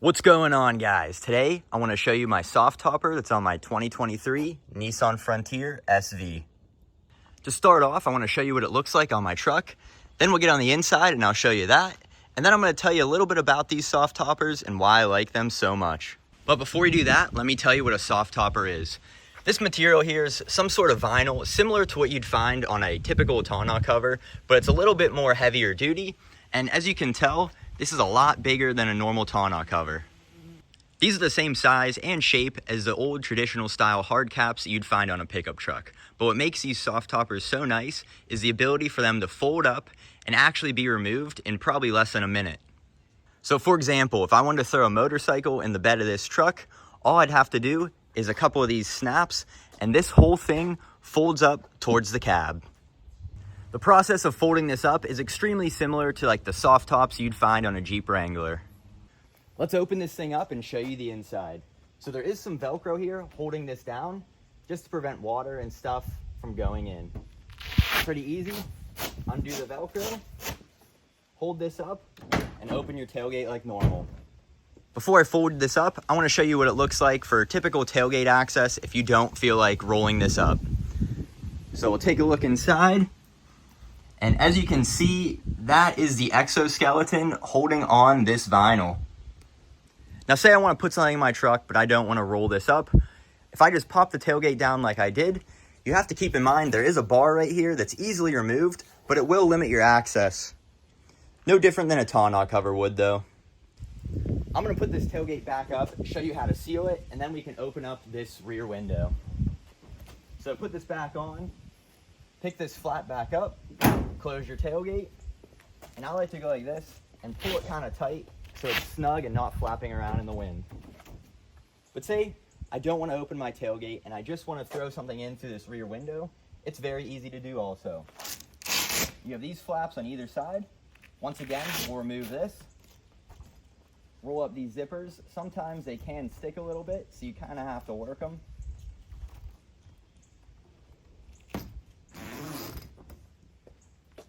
What's going on, guys? Today I want to show you my Softtopper that's on my 2023 Nissan Frontier SV. To start off, I want to show you what it looks like on my truck. Then we'll get on the inside and I'll show you that. And then I'm going to tell you a little bit about these Softtoppers and why I like them so much. But before we do that, let me tell you what a Softtopper is. This material here is some sort of vinyl similar to what you'd find on a typical tonneau cover, but it's a little bit more heavier duty. And as you can tell, this is a lot bigger than a normal tonneau cover. These are the same size and shape as the old traditional style hard caps that you'd find on a pickup truck. But what makes these Softtoppers so nice is the ability for them to fold up and actually be removed in probably less than a minute. So for example, if I wanted to throw a motorcycle in the bed of this truck, all I'd have to do is a couple of these snaps and this whole thing folds up towards the cab. The process of folding this up is extremely similar to like the soft tops you'd find on a Jeep Wrangler. Let's open this thing up and show you the inside. So there is some Velcro here holding this down just to prevent water and stuff from going in. Pretty easy. Undo the Velcro, hold this up, and open your tailgate like normal. Before I fold this up, I want to show you what it looks like for typical tailgate access if you don't feel like rolling this up. So we'll take a look inside. And as you can see, that is the exoskeleton holding on this vinyl. Now say I want to put something in my truck, but I don't want to roll this up. If I just pop the tailgate down like I did, you have to keep in mind there is a bar right here that's easily removed, but it will limit your access. No different than a tonneau cover would though. I'm going to put this tailgate back up, show you how to seal it, and then we can open up this rear window. So put this back on, pick this flat back up, close your tailgate, and I like to go like this and pull it kind of tight so it's snug and not flapping around in the wind. But say I don't want to open my tailgate and I just want to throw something in through this rear window, it's very easy to do also. You have these flaps on either side. Once again, we'll remove this. Roll up these zippers. Sometimes they can stick a little bit, so you kind of have to work them.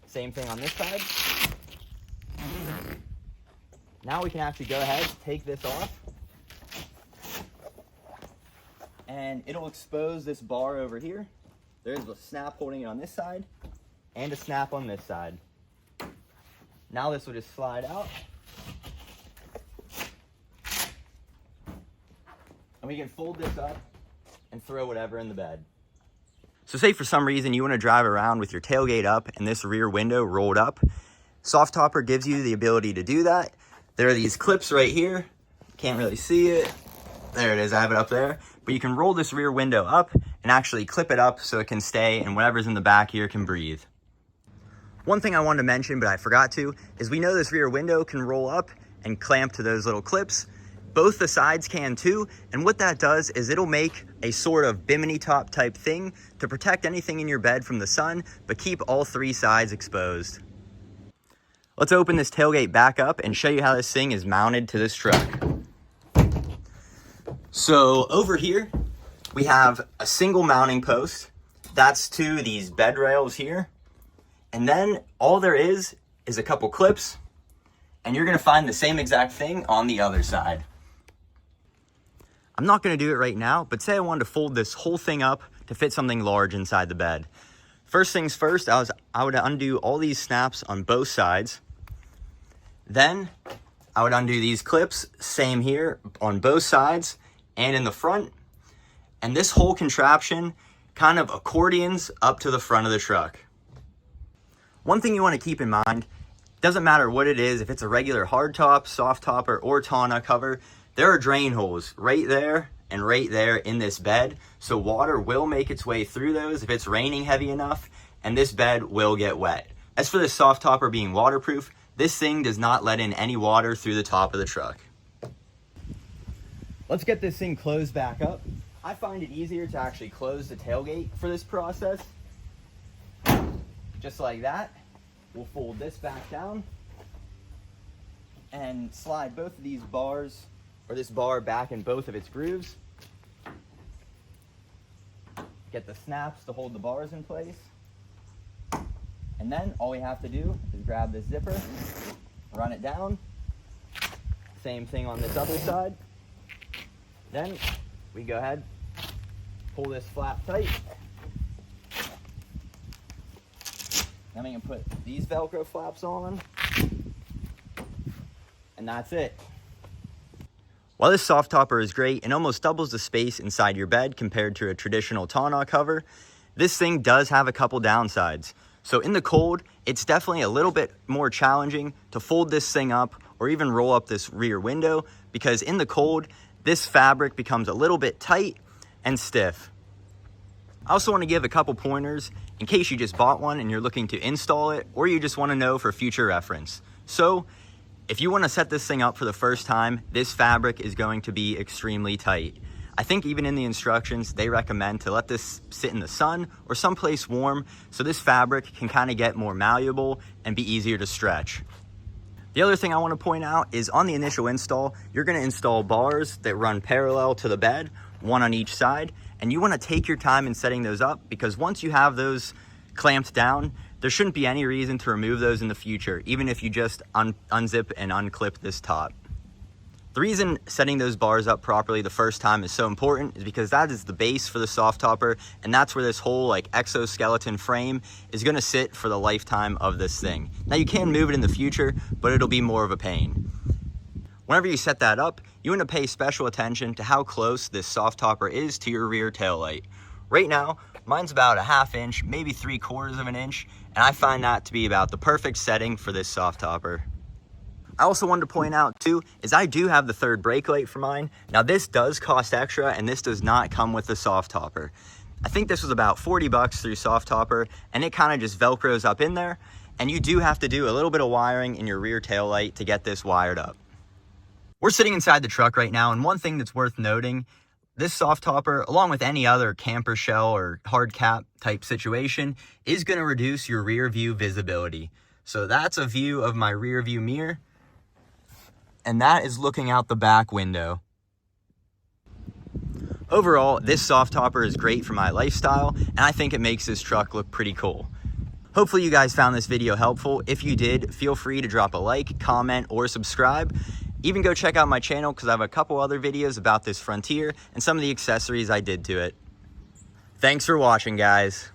Same thing on this side. Now we can actually go ahead, take this off, and it'll expose this bar over here. There's a snap holding it on this side, and a snap on this side. Now this will just slide out, and we can fold this up and throw whatever in the bed. So say for some reason you want to drive around with your tailgate up and this rear window rolled up. Softtopper gives you the ability to do that. There are these clips right here. Can't really see it. There it is, I have it up there. But you can roll this rear window up and actually clip it up so it can stay and whatever's in the back here can breathe. One thing I wanted to mention, but I forgot to, is we know this rear window can roll up and clamp to those little clips. Both the sides can too, and what that does is it'll make a sort of bimini top type thing to protect anything in your bed from the sun, but keep all three sides exposed. Let's open this tailgate back up and show you how this thing is mounted to this truck. So over here, we have a single mounting post. That's to these bed rails here. And then all there is a couple clips, and you're gonna find the same exact thing on the other side. I'm not going to do it right now, but say I wanted to fold this whole thing up to fit something large inside the bed. First things first, I would undo all these snaps on both sides. Then I would undo these clips, same here on both sides and in the front. And this whole contraption kind of accordions up to the front of the truck. One thing you want to keep in mind, doesn't matter what it is, if it's a regular hardtop, Softtopper, or tonneau cover, there are drain holes right there and right there in this bed, so water will make its way through those if it's raining heavy enough, and this bed will get wet. As for this Softtopper being waterproof, this thing does not let in any water through the top of the truck. Let's get this thing closed back up. I find it easier to actually close the tailgate for this process. Just like that. We'll fold this back down and slide both of these bars, or this bar, back in both of its grooves. Get the snaps to hold the bars in place. And then all we have to do is grab this zipper, run it down, Same thing on this other side. Then we go ahead, pull this flap tight. Then we can put these Velcro flaps on. And that's it. While this Softtopper is great and almost doubles the space inside your bed compared to a traditional tonneau cover, this thing does have a couple downsides. So in the cold, it's definitely a little bit more challenging to fold this thing up or even roll up this rear window, because in the cold, this fabric becomes a little bit tight and stiff. I also want to give a couple pointers in case you just bought one and you're looking to install it, or you just want to know for future reference. So if you want to set this thing up for the first time, this fabric is going to be extremely tight. I think even in the instructions, they recommend to let this sit in the sun or someplace warm so this fabric can kind of get more malleable and be easier to stretch. The other thing I want to point out is on the initial install, you're going to install bars that run parallel to the bed, one on each side, and you want to take your time in setting those up, because once you have those clamped down, there shouldn't be any reason to remove those in the future, even if you just unzip and unclip this top. The reason setting those bars up properly the first time is so important is because that is the base for the Softtopper, and that's where this whole exoskeleton frame is going to sit for the lifetime of this thing. Now you can move it in the future, but it'll be more of a pain. Whenever you set that up, you want to pay special attention to how close this Softtopper is to your rear taillight. Right now, mine's about a 1/2 inch, maybe 3/4 of an inch, and I find that to be about the perfect setting for this Softtopper. I also wanted to point out too, is I do have the third brake light for mine. Now this does cost extra, and this does not come with the Softtopper. I think this was about 40 bucks through Softtopper, and it kind of just Velcros up in there, and you do have to do a little bit of wiring in your rear tail light to get this wired up. We're sitting inside the truck right now, and one thing that's worth noting, this Softtopper, along with any other camper shell or hard cap type situation, is going to reduce your rear view visibility. So that's a view of my rear view mirror, and that is looking out the back window. Overall, this Softtopper is great for my lifestyle, and I think it makes this truck look pretty cool. Hopefully you guys found this video helpful. If you did, feel free to drop a like, comment, or subscribe. Even go check out my channel, because I have a couple other videos about this Frontier and some of the accessories I did to it. Thanks for watching, guys.